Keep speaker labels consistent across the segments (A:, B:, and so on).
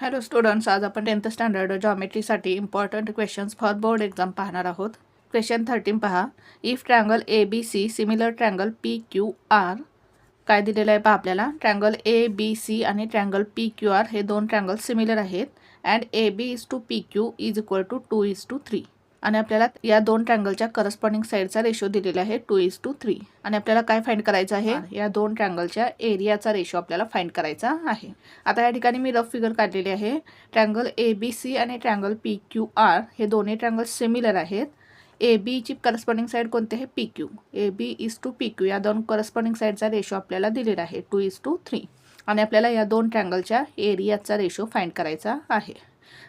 A: Hello students, आज आपण 10th standard जॉमेट्रीसाठी important questions for board exam पाहणार आहोत. क्वेश्चन 13 पहा. If triangle A B C similar triangle P Q R. काय दिलेलं आहे पहा आपल्याला. ट्रँगल ए बी सी आणि ट्रँगल पी क्यू आर हे दोन ट्रँगल सिमिलर आहेत and A B is to P Q is equal to 2:3. आणि आपल्याला या दोन ट्रँगलच्या करस्पॉन्डिंग साईडचा रेशो दिलेला आहे 2:3. आणि आपल्याला काय फाइंड करायचं आहे, या दोन ट्रँगलच्या एरियाचा रेशो आपल्याला फाइंड करायचा आहे. आता या ठिकाणी मी रफ फिगर काढलेली आहे. ट्रँगल ए बी सी आणि ट्रँगल पी क्यू आर हे दोन्ही ट्रँगल सिमिलर आहेत. ए बीची करस्पॉन्डिंग साईड कोणते आहे, P Q. A B is to P Q या दोन करस्पॉन्डिंग साईडचा रेशो आपल्याला दिलेला आहे 2:3. आणि आपल्याला या दोन ट्रँगलच्या एरियाचा रेशो फाइंड करायचा आहे.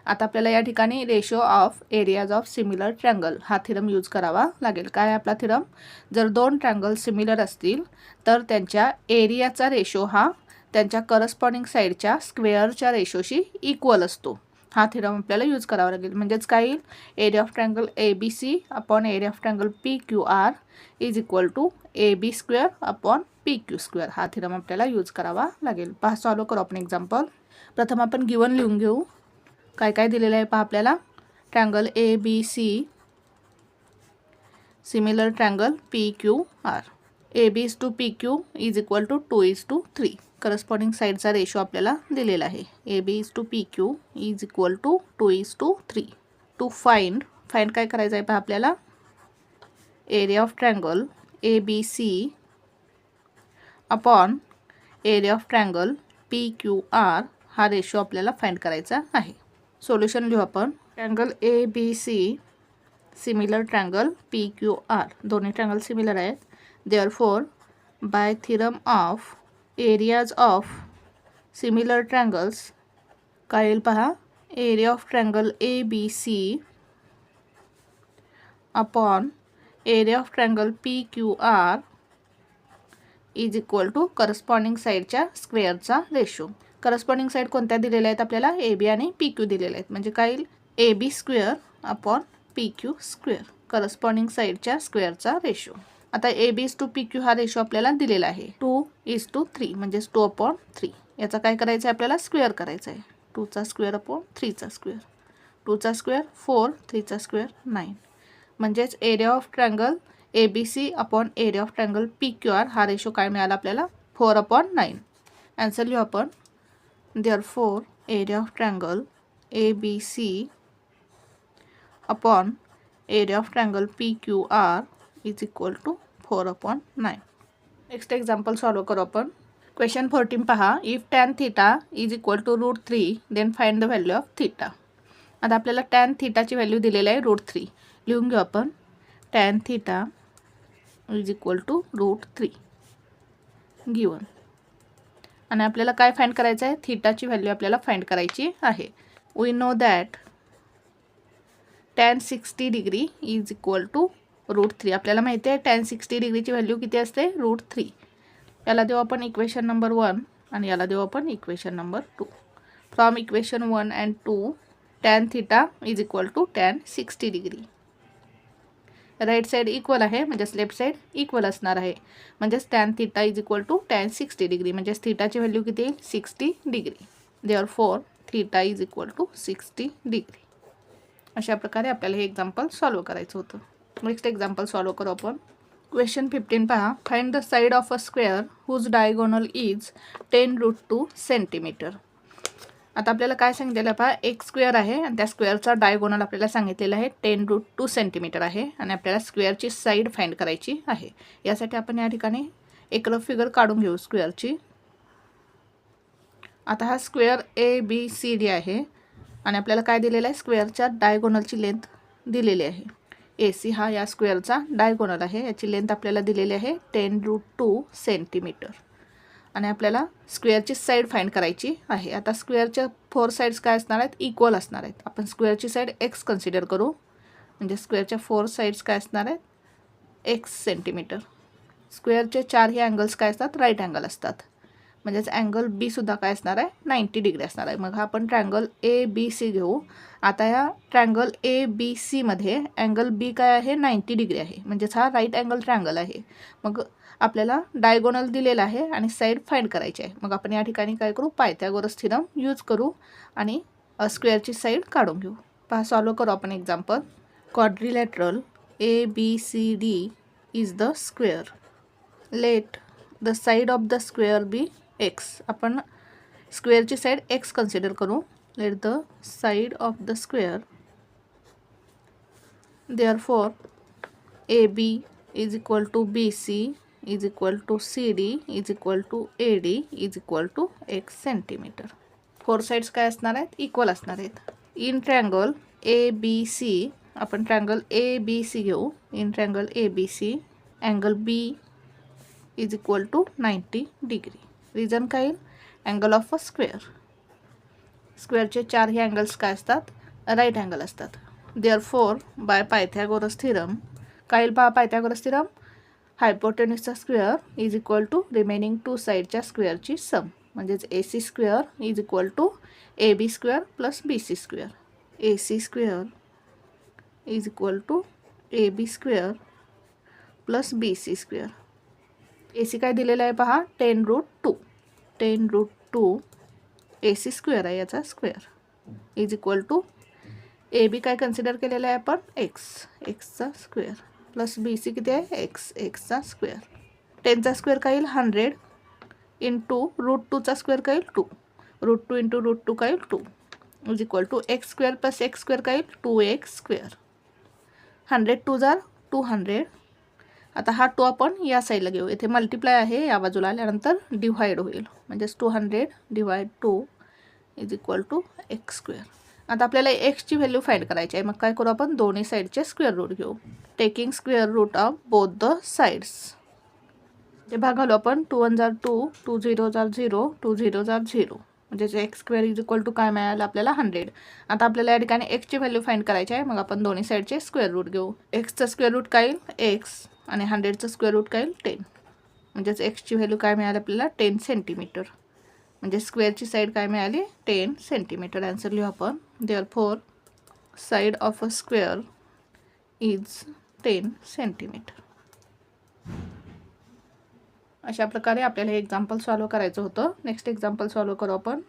A: आता आपल्याला या ठिकाणी ratio of areas of similar triangle हा थिरम यूज करावा लागेल. काय आपला थिरम, जर दोन ट्रँगल सिमिलर असतील तर त्यांच्या एरियाचा रेशो हा त्यांच्या करस्पॉन्डिंग साईडच्या स्क्वेअरच्या रेशोशी इक्वल असतो. हा थिरम आपल्याला यूज करावा लागेल. म्हणजेच काय येईल, area of triangle A B C upon area of triangle P Q R is equal to A B square upon P Q square. हा थिरम आपल्याला यूज करावा लागेल. पहा, सॉल्व करू आपण एक्झाम्पल. प्रथम आपण गिवन लिहून घेऊ. काय काय दिलेलं आहे पहा आपल्याला. Triangle A B C similar triangle P Q R. A B is to P Q is equal to 2:3. Corresponding साईडचा रेशो आपल्याला दिलेला आहे. A B is to P Q is equal to 2:3. To find काय करायचं आहे पहा आपल्याला. Area of triangle A B C upon area of triangle P Q R हा रेशो आपल्याला फाइंड करायचा आहे. सोल्युशन लिहू आपण. Triangle A B C similar triangle P Q R. दोन्ही ट्रँगल सिमिलर आहेत. Therefore by theorem of areas of similar triangles काय येईल पहा. Area of triangle A B C upon area of triangle P Q R is equal to corresponding साईडच्या स्क्वेअरचा ratio. Corresponding side कोणत्या दिलेल्या आहेत आपल्याला, ए बी आणि पी क्यू दिलेल्या आहेत. म्हणजे काय येईल, A B square upon P Q square. Corresponding साईडच्या स्क्वेअरचा रेशो. आता A B is to P Q हा रेशो आपल्याला दिलेला आहे 2:3 म्हणजेच 2/3. याचा काय करायचं आहे आपल्याला, स्क्वेअर करायचा आहे. 2चा स्क्वेअर अपॉन 3चा स्क्वेअर. 2चा स्क्वेअर 4, 3चा स्क्वेअर 9. म्हणजेच area of triangle A B C upon area of triangle P Q R हा रेशो काय मिळाला आपल्याला, 4/9. आन्सर लिहू आपण. Therefore, area of triangle ABC upon area of triangle PQR is equal to 4/9. Next example solve करू आपण. Question 14 पहा. If tan theta is equal to √3 then find the value of theta. आता आपल्याला tan theta ची value दिलेली आहे √3. लिहून घेऊ आपण. tan theta is equal to √3 given. आणि आपल्याला काय फाइंड करायचं आहे, थीटाची व्हॅल्यू आपल्याला फाइंड करायची आहे. We know that tan 60 degree is equal to √3. आपल्याला माहिती आहे tan 60 डिग्रीची व्हॅल्यू किती असते, √3. याला देऊ आपण इक्वेशन नंबर 1 आणि याला देऊ आपण equation number 2. From equation 1 and 2 tan theta is equal to tan 60 degree. Right side equal आहे म्हणजेच लेफ्ट साईड इक्वल असणार आहे. म्हणजेच tan theta is equal to tan 60 degree. म्हणजेच थीटाची व्हॅल्यू किती येईल, 60 degree. Therefore theta is equal to 60 degree. अशा प्रकारे आपल्याला हे एक्झाम्पल सॉल्व करायचं होतं. नेक्स्ट एक्झाम्पल सॉल्व करू आपण. क्वेश्चन 15 पहा. Find the side of a square whose diagonal is 10√2 centimetre. आता आपल्याला काय सांगितलेलं आहे पहा, एक स्क्वेअर आहे आणि त्या स्क्वेअरचा डायगोनल आपल्याला सांगितलेलं आहे 10√2 सेंटीमीटर आहे आणि आपल्याला स्क्वेअरची साईड फाइंड करायची आहे. यासाठी आपण या ठिकाणी एक रफ फिगर काढून घेऊ स्क्वेअरची. आता हा square A B C D आहे आणि आपल्याला काय दिलेलं आहे, स्क्वेअरच्या डायगोनलची लेंथ दिलेली आहे. ए सी हा या स्क्वेअरचा डायगोनल आहे. याची लेंथ आपल्याला दिलेली आहे 10√2 सेंटीमीटर. आणि आपल्याला स्क्वेअरची साईड फाइंड करायची आहे. आता स्क्वेअरच्या 4 साईड्स काय असणार आहेत, इक्वल असणार आहेत. आपण स्क्वेअरची साईड एक्स कन्सिडर करू. म्हणजे स्क्वेअरच्या 4 साईड्स काय असणार आहेत, एक्स सेंटीमीटर. स्क्वेअरचे 4ही अँगल्स काय असतात, राईट अँगल असतात. म्हणजेच अँगल बी सुद्धा काय असणार आहे, 90 डिग्री असणार आहे. मग हा आपण ट्रँगल ए बी सी घेऊ. आता या ट्रँगल ए बी सीमध्ये अँगल बी काय आहे, 90 डिग्री आहे. म्हणजेच हा राईट अँगल ट्रँगल आहे. मग आपल्याला डायगोनल दिलेला आहे आणि साईड फाइंड करायची आहे. मग आपण या ठिकाणी काय करू, पायथागोरस थेरम यूज करू आणि स्क्वेअरची साईड काढून घेऊ. पहा सॉल्व करू आपण example. Quadrilateral ABCD is the square. Let the side of the square be x. आपण स्क्वेअरची साईड x कन्सिडर करू. Let the side of the square therefore AB is equal to BC is equal to CD is equal to AD is equal to x centimetre. Four sides काय असणार आहेत, equal असणार आहेत. In triangle ABC आपण triangle ABC घेऊ. In triangle ABC angle B is equal to 90 degree. Reason काय येईल, angle of a square. स्क्वेअरचे 4 हे अँगल्स काय असतात, राईट अँगल असतात. देअरफॉर बाय पायथागोरस थेरम काय येईल पहा, पायथागोरस थेरम हायपोटेन्यूसचा square is equal to remaining 2 साईडच्या स्क्वेअरची सम. म्हणजेच AC square is equal to AB square plus BC square. AC square is equal to AB square plus BC square. AC काय दिलेला आहे पहा, 10√2. 10√2 AC स्क्वेअर आहे याचा square is equal to AB काय कन्सिडर केलेला आहे आपण, एक्सचा स्क्वेअर प्लस BC किती आहे, एक्सचा स्क्वेअर. 10चा स्क्वेअर काय येईल 100 इंटू √2चा स्क्वेअर काय येईल 2. √2 इंटू √2 काय येईल 2 is equal to x square plus x square काय येईल 2x स्क्वेअर. 100 2 जार 200. आता हा 2 आपण या साईडला घेऊ. इथे मल्टिप्लाय आहे, या बाजूला आल्यानंतर डिव्हाइड होईल. म्हणजेच 200 divide 2 is equal to x square. आता आपल्याला एक्सची व्हॅल्यू फाइंड करायची आहे. मग काय करू आपण, दोन्ही साईडचे स्क्वेअर रूट घेऊ. Taking square root of both the sides. ते भागालो आपण 2 1 जार 2, 2 0 जार 0, 2 0 जार 0. म्हणजेच x square is equal to काय मिळालं आपल्याला 100. आता आपल्याला या ठिकाणी एक्सची व्हॅल्यू फाइंड करायची आहे. मग आपण दोन्ही साईडचे स्क्वेअर रूट घेऊ. एक्सचं स्क्वेअर रूट काय येईल एक्स आणि 100चं स्क्वेअर रूट काय येईल 10. म्हणजेच एक्सची व्हॅल्यू काय मिळाली आपल्याला 10 सेंटीमीटर. म्हणजे स्क्वेअरची साईड काय मिळाली 10 सेंटीमीटर. आन्सर लिहू आपण. Therefore side of a square is 10 centimetre. अशा प्रकारे आपल्याला हे एक्झाम्पल सॉल्व करायचं होतं. नेक्स्ट एक्झाम्पल सॉल्व करू आपण.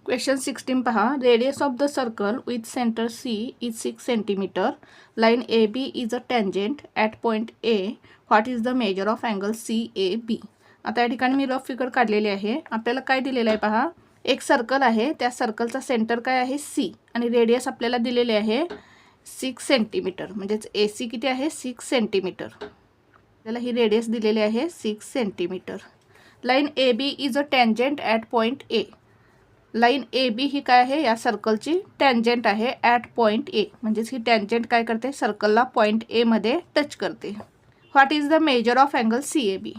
A: क्वेश्चन 16 पहा. Radius of the circle with centre C is 6 centimetre. Line AB is a tangent at point A. What is the measure of angle CAB. आता या ठिकाणी मी रफ फिगर काढलेली आहे. आपल्याला काय दिलेलं आहे पहा, एक सर्कल आहे, त्या सर्कलचा सेंटर काय आहे C आणि रेडियस आपल्याला दिलेले आहे 6 सेंटीमीटर. म्हणजेच AC किती आहे 6 सेंटीमीटर. आपल्याला ही रेडियस दिलेली आहे 6 centimetre. Line AB is a tangent at point A. Line AB ही काय आहे, या सर्कलची टँजेंट आहे ॲट पॉईंट A. म्हणजेच ही टँजेंट काय करते, सर्कलला पॉईंट A मध्ये टच करते. What is the measure of angle CAB.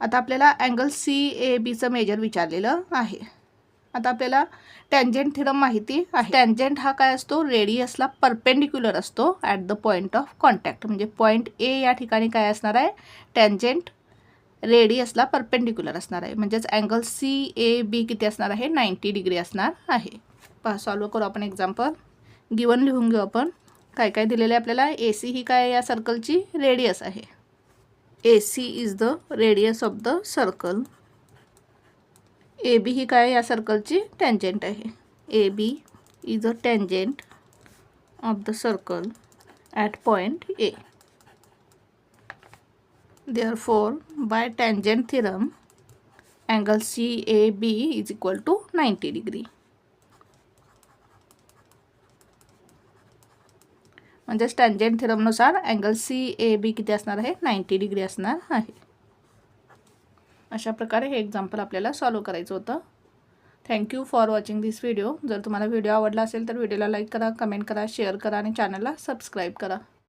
A: आता आपल्याला अँगल CABचं मेजर विचारलेलं आहे. आता आपल्याला टँजेंट थेरम माहिती आहे. टँजेंट हा काय असतो, रेडियसला परपेंडिक्युलर असतो at the point of contact. म्हणजे पॉईंट A या ठिकाणी काय असणार आहे, टँजेंट रेडियसला परपेंडिक्युलर असणार आहे. म्हणजेच अँगल CAB किती असणार आहे 90 डिग्री असणार आहे. पहा सॉल्व करू आपण एक्झाम्पल. गिवन लिहून घेऊ आपण. काय काय दिलेलं आहे आपल्याला. AC ही काय या सर्कलची रेडियस आहे. AC is the radius of the circle. AB ही काय या सर्कलची टँजेंट आहे. AB is a tangent of the circle at point A. Therefore, by tangent theorem, angle CAB is equal to 90 degree. म्हणजेच tangent थिरमनुसार angle CAB किती असणार आहे 90 degree असणार आहे. अशा प्रकारे हे एक्झाम्पल आपल्याला सॉल्व करायचं होतं. Thank you for watching this video. जर तुम्हाला व्हिडिओ आवडला असेल तर व्हिडिओला लाईक करा, कमेंट करा, शेअर करा आणि चॅनलला सबस्क्राईब करा.